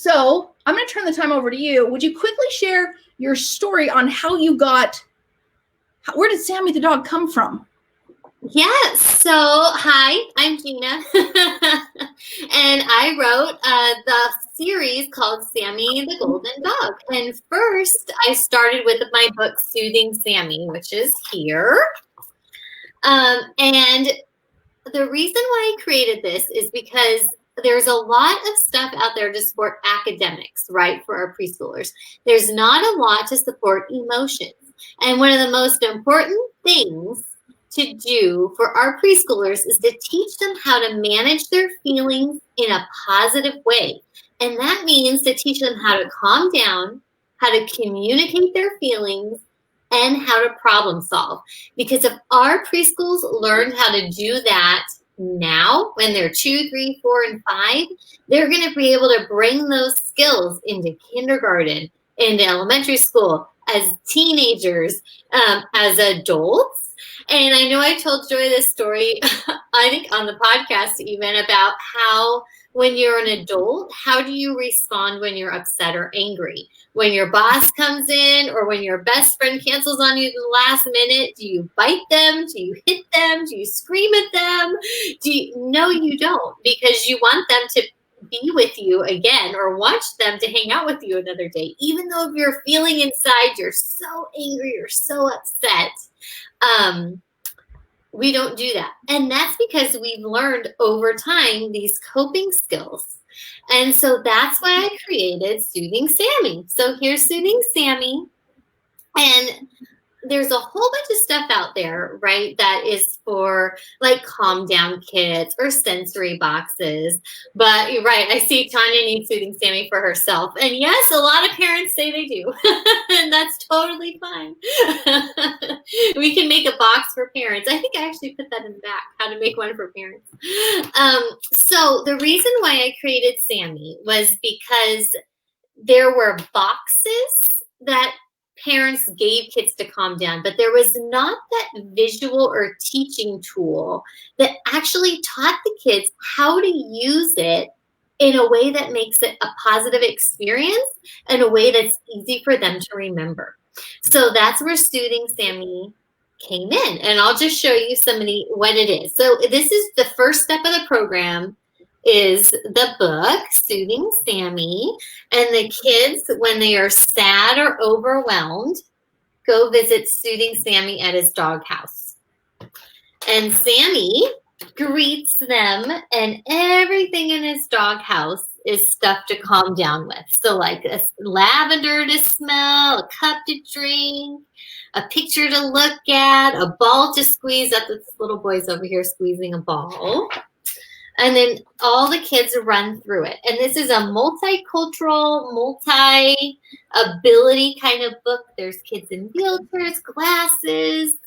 So I'm going to turn the time over to you. Would you quickly share your story on how you got, where did Sammy the dog come from? Yes. So, hi, I'm Gina, and I wrote the series called Sammy the Golden Dog. And first, I started with my book, Soothing Sammy, which is here. And the reason why I created this is because there's a lot of stuff out there to support academics, right, for our preschoolers. There's not a lot to support emotions. And one of the most important things to do for our preschoolers is to teach them how to manage their feelings in a positive way. And that means to teach them how to calm down, how to communicate their feelings, and how to problem solve. Because if our preschools learned how to do that now, when they're 2, 3, 4, and 5, they're going to be able to bring those skills into kindergarten, into elementary school, as teenagers, as adults. And I know I told Joy this story, I think on the podcast even, about how when you're an adult, how do you respond when you're upset or angry? When your boss comes in or when your best friend cancels on you at the last minute, do you bite them? Do you hit them? Do you scream at them? No, you don't, because you want them to be with you again or watch them to hang out with you another day. Even though if you're feeling inside, you're so angry or so upset, we don't do that. And that's because we've learned over time these coping skills. And so that's why I created Soothing Sammy. So here's Soothing Sammy. And there's a whole bunch of stuff out there, right, that is for like calm down kits or sensory boxes. But you're right, I see Tanya needs Soothing Sammy for herself. And yes, a lot of parents say they do. And that's totally fine. We can make a box for parents. I think I actually put that in the back, how to make one for parents. So the reason why I created Sammy was because there were boxes that parents gave kids to calm down, but there was not that visual or teaching tool that actually taught the kids how to use it in a way that makes it a positive experience and a way that's easy for them to remember. So that's where Soothing Sammy came in. And I'll just show you what it is. So this is the first step of the program, is the book, Soothing Sammy. And the kids, when they are sad or overwhelmed, go visit Soothing Sammy at his doghouse. And Sammy greets them, and everything in his doghouse is stuff to calm down with. So like a lavender to smell, a cup to drink, a picture to look at, a ball to squeeze. That's this little boy's over here squeezing a ball. And then all the kids run through it. And this is a multicultural, multi-ability kind of book. There's kids in wheelchairs, glasses,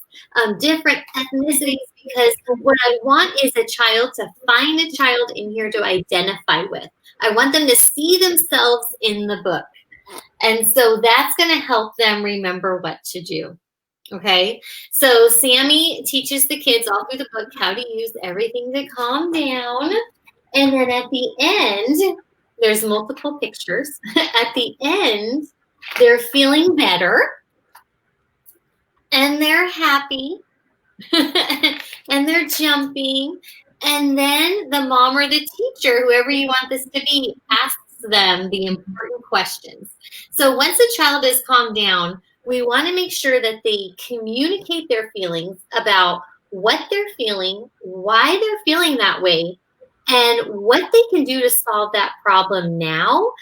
different ethnicities, because what I want is a child to find a child in here to identify with. I want them to see themselves in the book. And so that's going to help them remember what to do. Okay, so Sammy teaches the kids all through the book how to use everything to calm down. And then at the end, there's multiple pictures. At the end, they're feeling better and they're happy and they're jumping. And then the mom or the teacher, whoever you want this to be, asks them the important questions. So once a child is calmed down, we want to make sure that they communicate their feelings about what they're feeling, why they're feeling that way, and what they can do to solve that problem now,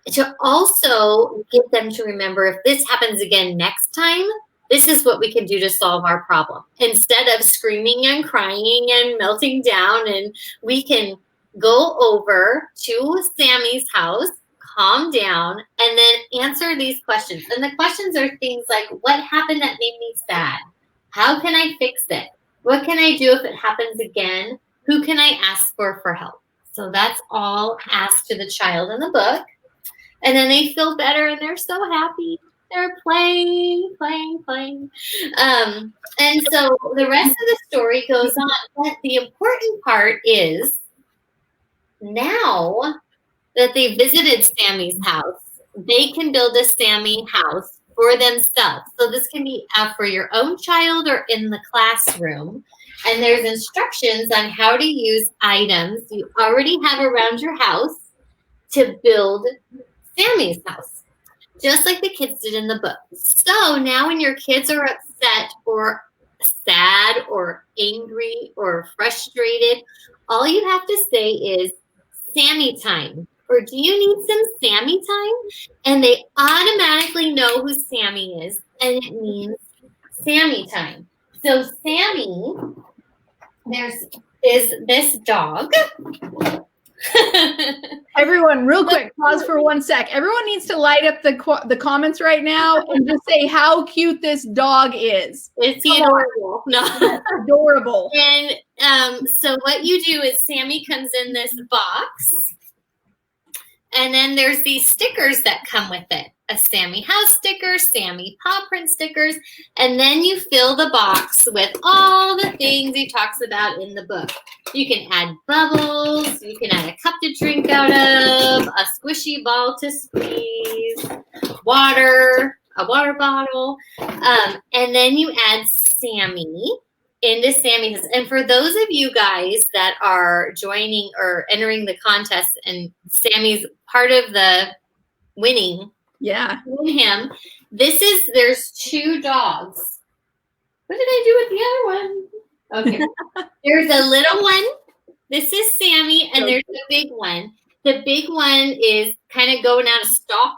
to also get them to remember, if this happens again next time, this is what we can do to solve our problem. Instead of screaming and crying and melting down, and we can go over to Sammy's house, calm down, and then answer these questions. And the questions are things like, what happened that made me sad? How can I fix it? What can I do if it happens again? Who can I ask for help? So that's all asked to the child in the book. And then they feel better and they're so happy. They're playing. And so the rest of the story goes on. But the important part is now that they visited Sammy's house, they can build a Sammy house for themselves. So this can be for your own child or in the classroom. And there's instructions on how to use items you already have around your house to build Sammy's house, just like the kids did in the book. So now when your kids are upset or sad or angry or frustrated, all you have to say is Sammy time, or do you need some Sammy time? And they automatically know who Sammy is, and it means Sammy time. So Sammy, is this dog. Everyone, real quick, pause for 1 sec. Everyone needs to light up the comments right now and just say how cute this dog is. Is he adorable? No. Adorable. And so what you do is Sammy comes in this box, and then there's these stickers that come with it. A Sammy house sticker, Sammy paw print stickers, and then you fill the box with all the things he talks about in the book. You can add bubbles, you can add a cup to drink out of, a squishy ball to squeeze, water, a water bottle, and then you add Sammy into Sammy's. And for those of you guys that are joining or entering the contest, and Sammy's part of the winning, him. There's 2 dogs. What did I do with the other one? Okay. There's a little one. This is Sammy, and there's a big one. The big one is kind of going out of stock.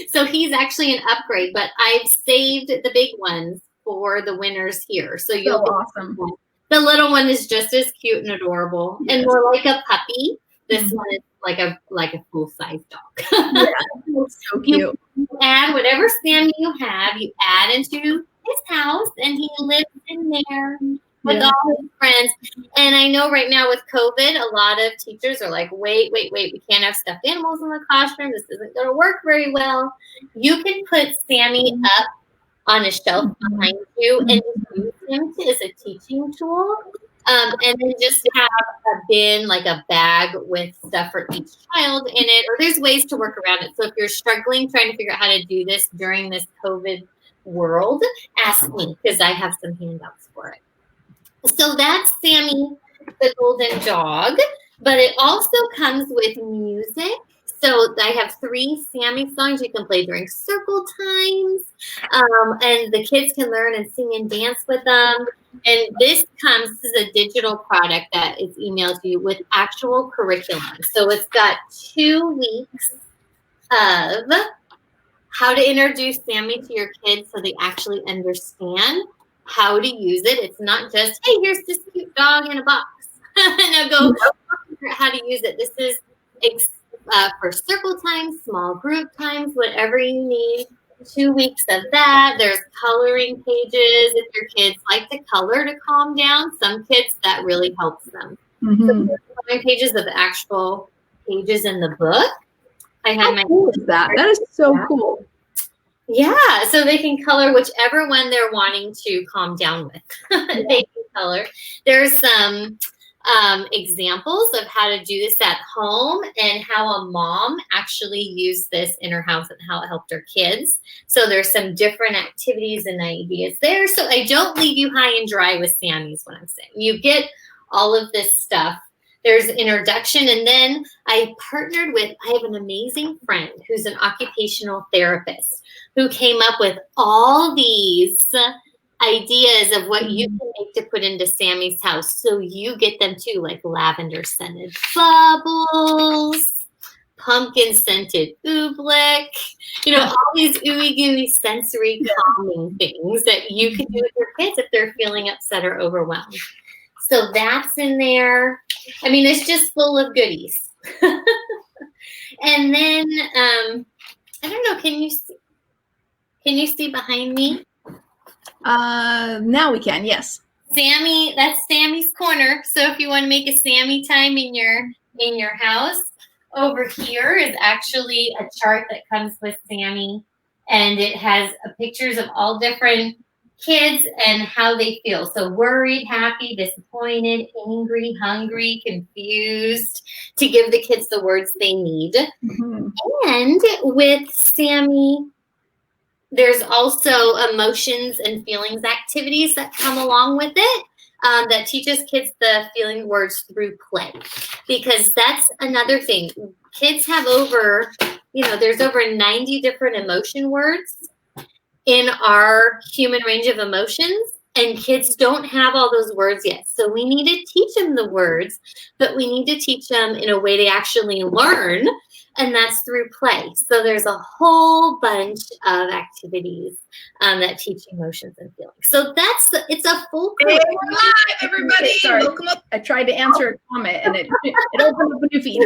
So he's actually an upgrade, but I've saved the big ones for the winners here. So you'll get awesome. The little one is just as cute and adorable, and more like a puppy. This one is like a full-size dog. Yeah, so cute. You add whatever Sammy you have, you add into his house, and he lives in there with all his friends. And I know right now with COVID, a lot of teachers are like, wait, we can't have stuffed animals in the classroom. This isn't going to work very well. You can put Sammy up on a shelf behind you and use him as a teaching tool. And then just have a bin, like a bag with stuff for each child in it, or there's ways to work around it. So if you're struggling trying to figure out how to do this during this COVID world, ask me, because I have some handouts for it. So that's Sammy the golden dog, but it also comes with music. So I have 3 Sammy songs you can play during circle times, and the kids can learn and sing and dance with them. And this is a digital product that is emailed to you with actual curriculum. So it's got 2 weeks of how to introduce Sammy to your kids so they actually understand how to use it. It's not just, hey, here's this cute dog in a box. Now go figure out how to use it. This is for circle times, small group times, whatever you need. 2 weeks of that. There's coloring pages if your kids like to color to calm down. Some kids, that really helps them. So there's coloring pages of the actual pages in the book. How cool is that? That is so cool. Yeah, so they can color whichever one they're wanting to calm down with. They can color. There's some examples of how to do this at home and how a mom actually used this in her house and how it helped her kids. So there's some different activities and ideas there. So I don't leave you high and dry with Sammy's, what I'm saying. You get all of this stuff. There's an introduction, and then I have an amazing friend who's an occupational therapist who came up with all these ideas of what you can make to put into Sammy's house. So you get them too, like lavender scented bubbles, pumpkin scented oobleck, all these ooey gooey sensory calming things that you can do with your kids if they're feeling upset or overwhelmed. So that's in there. I mean, it's just full of goodies. And then, I don't know, can you see behind me? Now we can, yes. That's Sammy's Corner. So if you want to make a Sammy time in your house, over here is actually a chart that comes with Sammy, and it has pictures of all different kids and how they feel. So worried, happy, disappointed, angry, hungry, confused, to give the kids the words they need. Mhm. And with Sammy, there's also emotions and feelings activities that come along with it, that teaches kids the feeling words through play. Because that's another thing. Kids have there's over 90 different emotion words in our human range of emotions, and kids don't have all those words yet. So we need to teach them the words, but we need to teach them in a way they actually learn, and that's through play. So there's a whole bunch of activities that teach emotions and feelings. So it's a full Hey, we're live, everybody. Sorry. Welcome up. I tried to answer a comment and it opened up a new feed.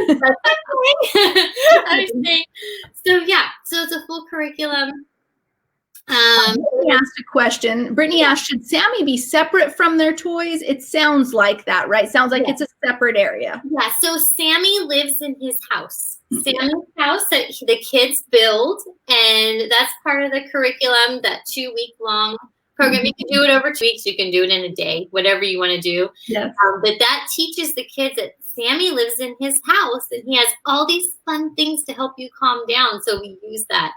So it's a full curriculum. Brittany asked a question. Brittany asked, should Sammy be separate from their toys? It sounds like that, right? Sounds like it's a separate area. Yeah, so Sammy lives in his house. Sammy's house that the kids build, and that's part of the curriculum, that 2-week-long program. You can do it over 2 weeks. You can do it in a day, whatever you want to do. Yes. But that teaches the kids that Sammy lives in his house, and he has all these fun things to help you calm down. So we use that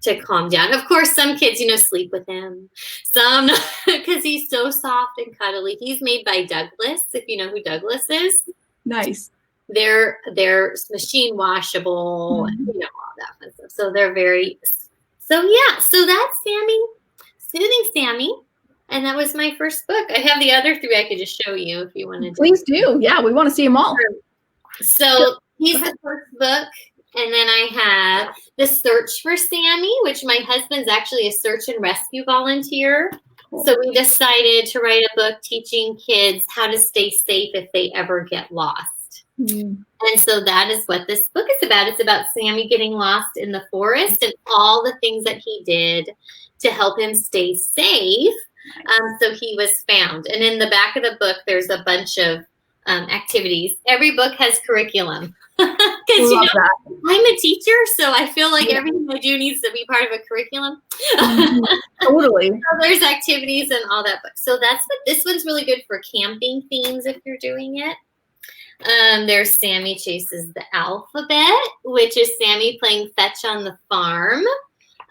to calm down. Of course, some kids, sleep with him. Some, because he's so soft and cuddly. He's made by Douglas, if you know who Douglas is. Nice. They're machine washable, and, all that fun stuff. So they're so that's Sammy, Soothing Sammy. And that was my first book. I have the other 3 I could just show you if you wanted to. Please do. Yeah, we want to see them all. So he's the first book. And then I have The Search for Sammy, which my husband's actually a search and rescue volunteer. Cool. So we decided to write a book teaching kids how to stay safe if they ever get lost. And so that is what this book is about. It's about Sammy getting lost in the forest and all the things that he did to help him stay safe. So he was found. And in the back of the book, there's a bunch of activities. Every book has curriculum. Because I'm a teacher, so I feel like everything I do needs to be part of a curriculum. Totally. So there's activities and all that. So that's what this one's really good for, camping themes if you're doing it. There's Sammy Chases the Alphabet, which is Sammy playing fetch on the farm.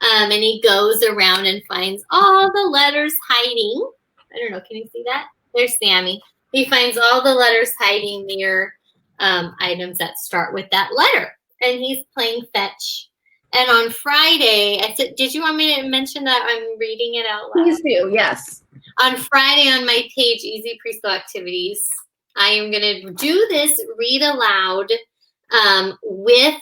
And he goes around and finds all the letters hiding. I don't know, can you see that? There's Sammy. He finds all the letters hiding near items that start with that letter. And he's playing fetch. And on Friday, I said, did you want me to mention that I'm reading it out loud? Please do, yes. On Friday on my page, Easy Preschool Activities, I am going to do this read aloud with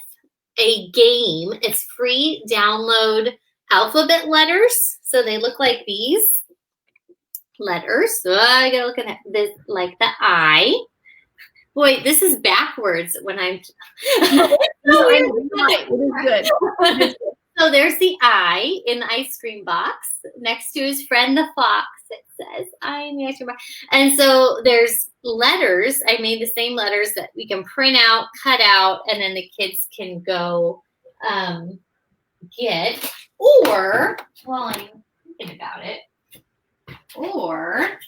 a game. It's free. Download alphabet letters. So they look like these letters. So I got to look at this like the I. Boy, this is backwards when I'm. It is good. So there's the I in the ice cream box. Next to his friend the fox, it says I in the ice cream box. And so there's letters. I made the same letters that we can print out, cut out, and then the kids can go get. Or, while I'm thinking about it, or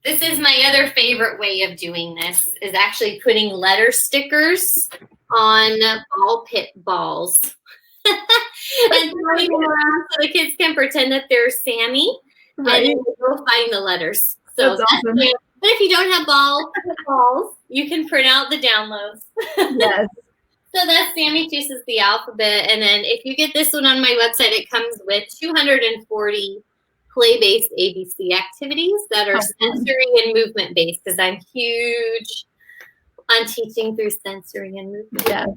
this is my other favorite way of doing this, is actually putting letter stickers on ball pit balls. And throwing them around so the kids can pretend that they're Sammy, right, and then go find the letters. So that's awesome. But if you don't have balls, you can print out the downloads. Yes. So that's Sammy Chases the Alphabet. And then if you get this one on my website, it comes with 240 play-based ABC activities that are sensory and movement-based, because I'm huge on teaching through sensory and movement. Yes.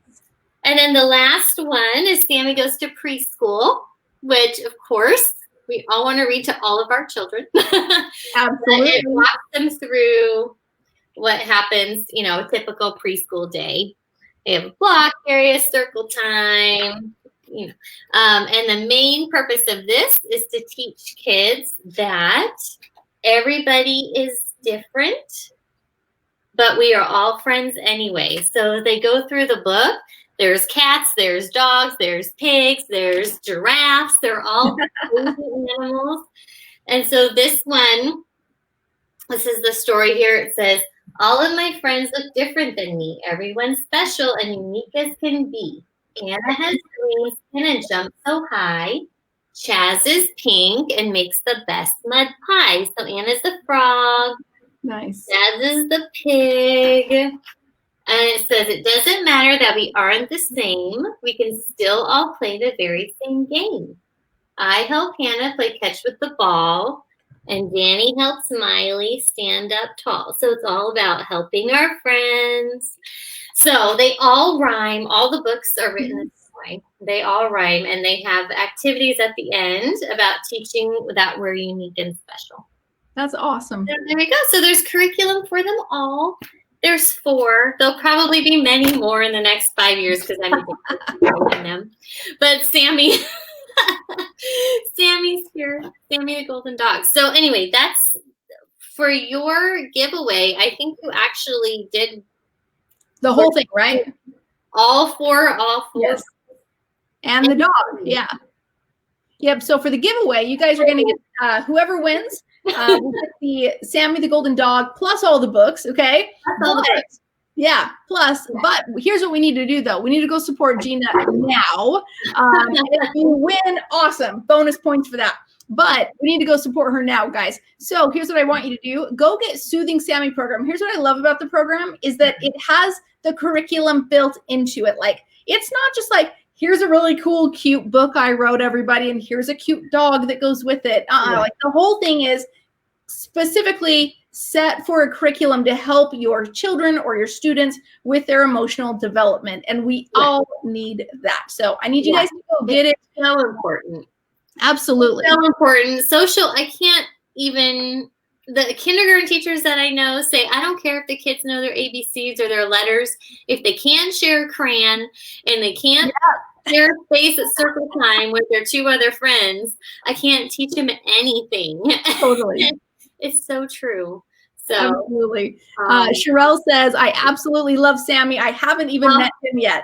And then the last one is Sammy Goes to Preschool, which, of course, we all want to read to all of our children. Absolutely. It walks them through what happens, a typical preschool day. They have a block area, circle time, and the main purpose of this is to teach kids that everybody is different, but we are all friends anyway. So they go through the book, There's cats, there's dogs, there's pigs, there's giraffes. They're all animals. And so this is the story here. It says, all of my friends look different than me. Everyone's special and unique as can be. Anna has green skin and jumps so high. Chaz is pink and makes the best mud pie. So Anna's the frog. Nice. Chaz is the pig. And it says, it doesn't matter that we aren't the same. We can still all play the very same game. I help Hannah play catch with the ball. And Danny helps Miley stand up tall. So it's all about helping our friends. So they all rhyme. All the books are written this way. They all rhyme. And they have activities at the end about teaching that we're unique and special. That's awesome. So there we go. So there's curriculum for them all. There's 4. There'll probably be many more in the next 5 years because I'm in them. But Sammy's here. Sammy the golden dog. So anyway, that's for your giveaway. I think you actually did the whole thing, right? All four. Yes. And the dog. Yeah. Yep. So for the giveaway, you guys are going to get whoever wins. We'll get the Sammy the golden dog plus all the books. Okay. That's all the books. Yeah, plus, but here's what we need to do, though. We need to go support Gina now. If you win, awesome. Bonus points for that. But we need to go support her now, guys. So here's what I want you to do. Go get Soothing Sammy program. Here's what I love about the program is that it has the curriculum built into it. Like, it's not just like, here's a really cool, cute book I wrote, everybody, and here's a cute dog that goes with it. Like, the whole thing is specifically set for a curriculum to help your children or your students with their emotional development. And we all need that. So I need you guys to go get it. It's so important. Absolutely. It's so important. Social, I can't even, the kindergarten teachers that I know say, I don't care if the kids know their ABCs or their letters. If they can't share a crayon and they can't share space at circle time with their 2 other friends, I can't teach them anything. Totally. It's so true. So, absolutely. Sherelle says, I absolutely love Sammy. I haven't even met him yet.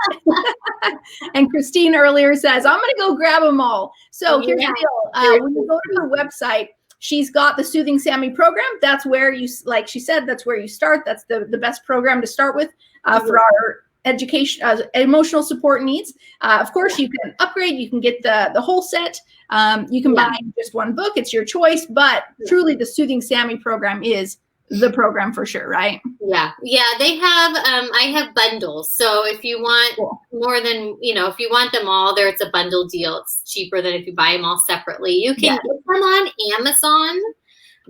And Christine earlier says, I'm going to go grab them all. So here's the deal. When you go to her website, she's got the Soothing Sammy program. That's where you, like she said, that's where you start. That's the best program to start with for our education, emotional support needs. Of course, you can upgrade. You can get the whole set. You can buy just one book. It's your choice. But truly, the Soothing Sammy program is the program for sure, right? Yeah. They have, I have bundles. So if you want more than, if you want them all, it's a bundle deal. It's cheaper than if you buy them all separately. You can get them on Amazon,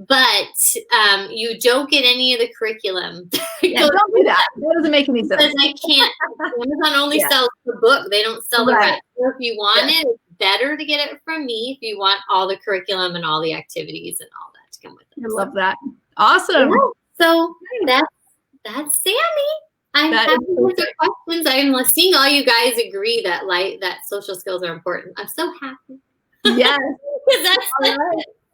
but you don't get any of the curriculum. Don't do that. That doesn't make any sense. Because I can't. Amazon only sells the book. They don't sell the rest. So if you want it, it's better to get it from me if you want all the curriculum and all the activities and all that to come with it. I love that. Awesome. Yeah. So that's Sammy. I'm happy with the questions. I'm seeing all you guys agree that that social skills are important. I'm so happy. Yes. That's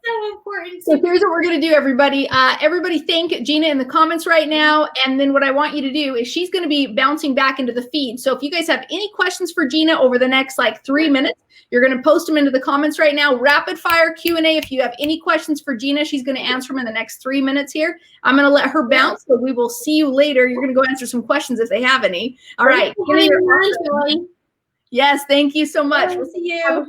so important. So here's what we're going to do, everybody. Everybody thank Gina in the comments right now. And then what I want you to do is she's going to be bouncing back into the feed. So if you guys have any questions for Gina over the next 3 minutes, you're going to post them into the comments right now. Rapid fire Q&A. If you have any questions for Gina, she's going to answer them in the next 3 minutes here. I'm going to let her bounce, so we will see you later. You're going to go answer some questions if they have any. All right. Yes, thank you so much. We'll see you.